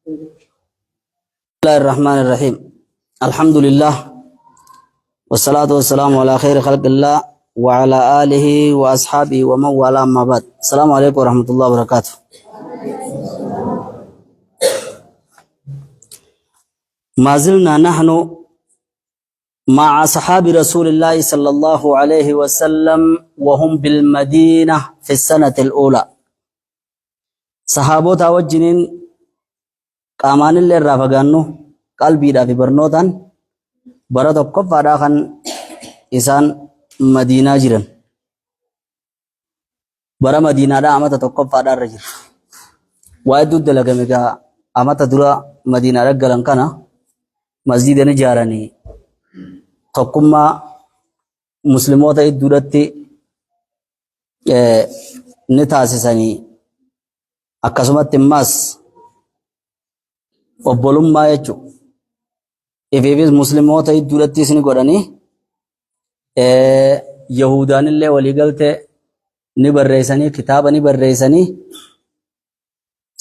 بسم الله الرحمن الرحيم. الحمد لله والصلاة والسلام على خير خلق الله وعلى آله وأصحابه ومن والاه ما بعد. السلام عليكم ورحمة الله وبركاته. ما زلنا نحن مع أصحاب رسول الله صلى الله عليه وسلم وهم بالمدينة في السنة الأولى. صحابة وجنين قامان اللي رافقانو قلبي دا في برنوتان برا tokko faadha kan isaan Madiinaa jiran bara Madiinaadha amata tokko faadha irra jira waa hedduu dalagame gaa amata dura Madiinaadha galan kana masjiidani ijaaranii tokkummaa musliimoota hedduudhatti ni taasisanii akkasumatti immas obbolummaa jechuudha. Ififis musliimoota hedduudhatti isin godhanii Yahudaan illee walii galtee ni barreessanii kitaaba ni barreessanii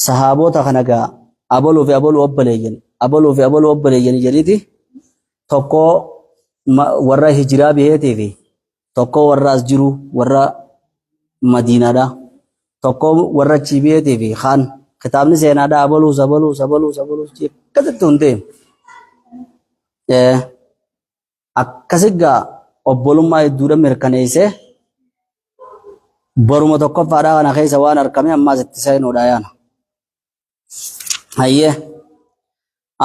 sahaabota kana gaa abaluu fi abaluu obboleeyyan jedhiti tokko warra hijiraa biheetii fi tokko warra as jiru warra Madiinaadha tokko warra achi biheetii fi kaan kitaabni seenaadha abaluus akkasitti hundee akkasigaa obbolummaa hedduudha mirkaneessee baruma tokkoffaadhaa kana keessa waan argame ammaas itti seenuudha yaana. Hayyee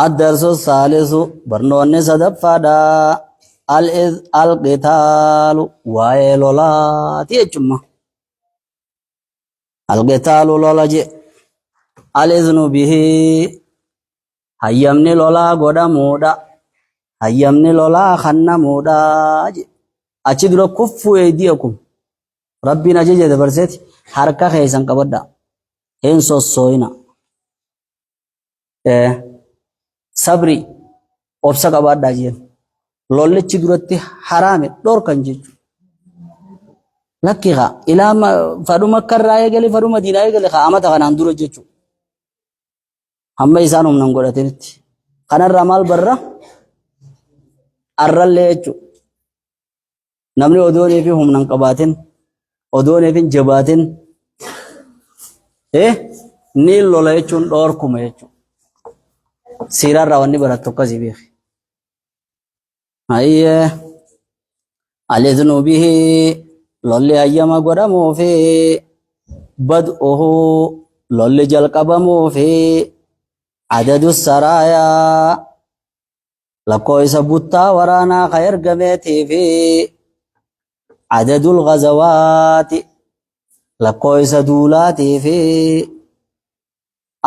addarsu saalisu barnoonni sadaffaadhaa al-qitaalu waa'ee lolaati jechuudha. Al-qitaalu lola je al-iznu bihii hayyamni lolaa godhamuudha. Hayyamni lolaa kannamuudha achi dura kuffuu eediyakum rabbiin ajaja dabarseeti harka keessan qabadha hin sossooyina sabri obsa qabaadhaa jeen lollichi duratti haraame dhorkan jechuudha lakkiqa ilaama fadhuma karraa eegale fadhuma diinaa eegale amata kanaan dura jechuudha hamma isaan humnan godhatanitti kanarraa maal barra arrallee jechuudha namni odoonii fi humnan qabaatin odoonii fi jabaatin ni lola jechuun dhoorkuma jechuudha siiraarraa wanni barattu akkasii beeki hayyee al-iznu bihi lolli hayyama godhamuu fi bad'uhu lolli jalqabamuu fi adadu saraayaa lakkoofsa buttaa waraanaa ka ergameetii fi adadul ghazawaati lakkoofsa duulaatii fi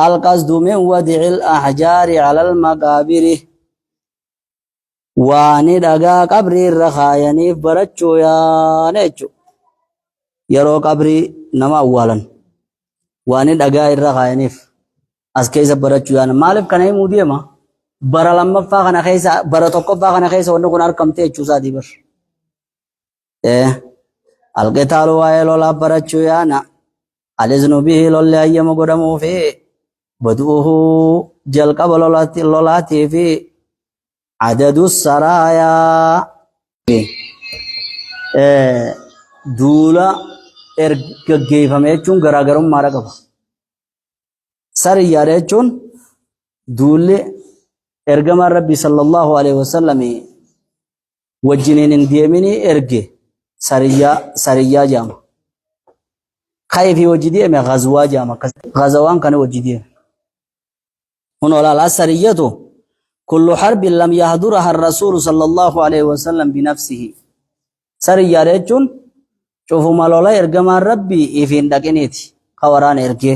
alqasdu min wadicil ahjaari alal maqaabiri waani dhagaa qabrii irra kaayaniif barachuu yaana jechuudha yeroo qabrii nama awwaalan waani dhagaa irra kaayaniif as keessa barachuu yaana maaliif kana himuu deema bara lammaffaa kana keessa bara tokkoffaa kana keessa wanni kun argamte jechuusaati bar al-qitaalu waa'ee lolaa barachuu yaana al-iznu bihi lolli hayyama godhamuu fi bad'uhu jalqaba lolaatii fi adadu saraayaa duula gaggeeffame jechuun garaagarummaadha qaba sariyyaadha jechuun duulli ergamaan rabbi sallallahu alaihi wasallam wajjiniin hin deemini erge sariyyaa jaama kayfi wajji deeme ghazwaa jaama ghazawaan kana wajji deeme hun olaal asariyyatu kullu harbin lam yahduraha ar-rasul sallallahu alaihi wasallam binafsihi sariyyaa jechuun cufuma lola ergamaan rabbi ifiin dhaqiniiti ka waraan erge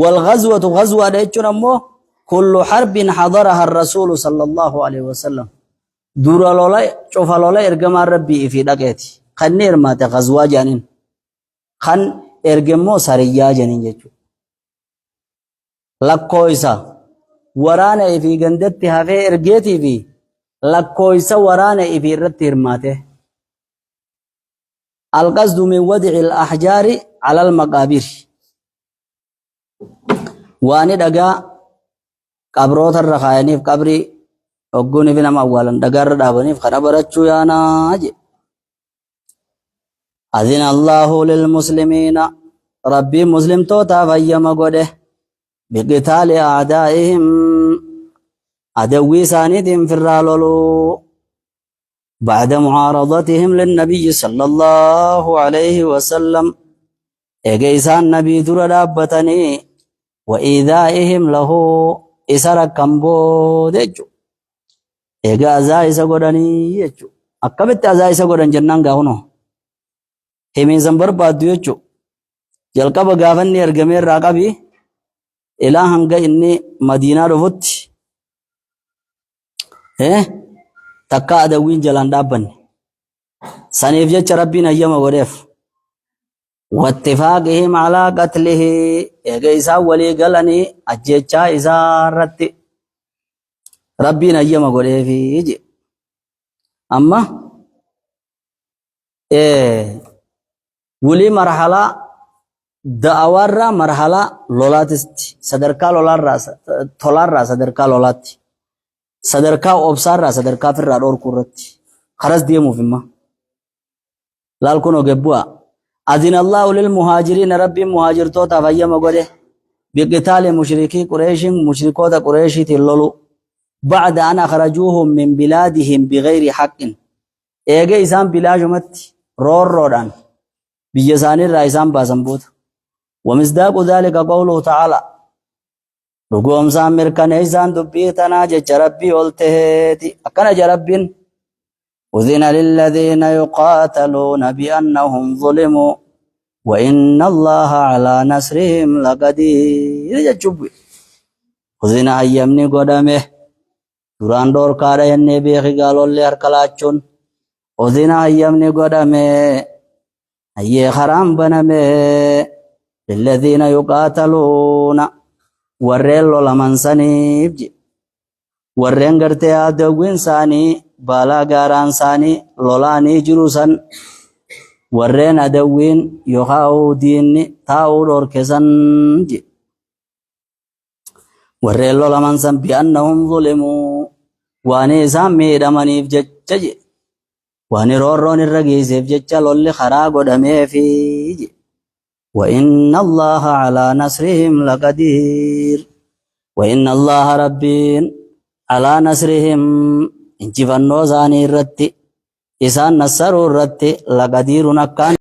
wal ghazwatu ghazwaa jechuun ammoo كل حرب حضرها الرسول صلى الله عليه وسلم دور لولا شوف لولا إرجم ربي في دقيتي خنير ما تغزوا جانين خن إرجمو سريا جانين جتو لكويسا ورانا في جندتها في إرجيتي في لكويسا ورانا في رتير ماته القصد من وضع الأحجار على المقابر waan dhagaa qabroota irra kaayaniif qabrii ogguun fi nama awwaalan dhagaa irra dhaabaniif kana barachuu yaanaa je. Adina Allahu lil muslimiina rabbiin muslimtootaaf hayyama godhe biqitaali aadaa'ihim adawwii isaaniitiin firraa loluu بعد معارضتهم للنبي صلى الله عليه وسلم إجيسان نبي در دابتني وإيذائهم له إسر كمبو دجو إجا أزاي سقودني يجو أكبت أزاي سقودن جنان غاونو همين زنبر بادو يجو جلقب غافني أرغمير راقبي إلا هنگا إني مدينة رفت takka adawwiin jalaan dhaabbanne saniif jecha rabbiin hayyama godheef wattifaaqihim alaa qatlihi eega isaan walii galanii ajjechaa isaa irratti rabbiin hayyama godheefi je. Amma wulii marhalaa da'awaarraa marhalaa lolaatisti sadarkaa tolaarraa sadarkaa lolaatti sadarkaa obsaarraa sadarkaa firraa dhoorkuu irratti karas deemuuf imma laal kun ogebbu'a. Adina Allahu lil muhaajiriina rabbiin muhaajirtootaaf hayyama godhe biqitaali mushrikii qureeshin mushrikoota qureeshiitiin lolu bacda an akhrajuuhum min bilaadihim bigayri haqqin eege isaan bilaashumatti roorroodhaan biyya isaaniirraa isaan baasan booda. Wamisdaaqu dhaalika qawluhu ta'ala رقوم سامر كان إيسان دبيتنا جج ربي والتهيتي أكنا جربين أذن للذين يقاتلون بأنهم ظلموا وإن الله على نصرهم لقدير ججبي أذن أيامني قدمه duraan dhoorkaadha jennee beeki gaalollee harka laachuun odina hayyamni godhame hayyee karaan baname lilladhiina yuqaataluuna warreen lolaman saniif je warreen gartee adawwiin isaanii baalaa gaaraan isaanii lolaanii jiru san warreen adawwiin yookaan diinni taa'uu dhorke san je warreen lolaman san bi'annahum zulimuu waan isaan miidhamaniif jecha je waan roorroon irra geesseef jecha lolli karaa godhameefi je وإن الله على نصرهم لقدير وإن الله ربين على نصرهم انجفنو زاني الرتي إسان نصروا الرتي لقدير نكان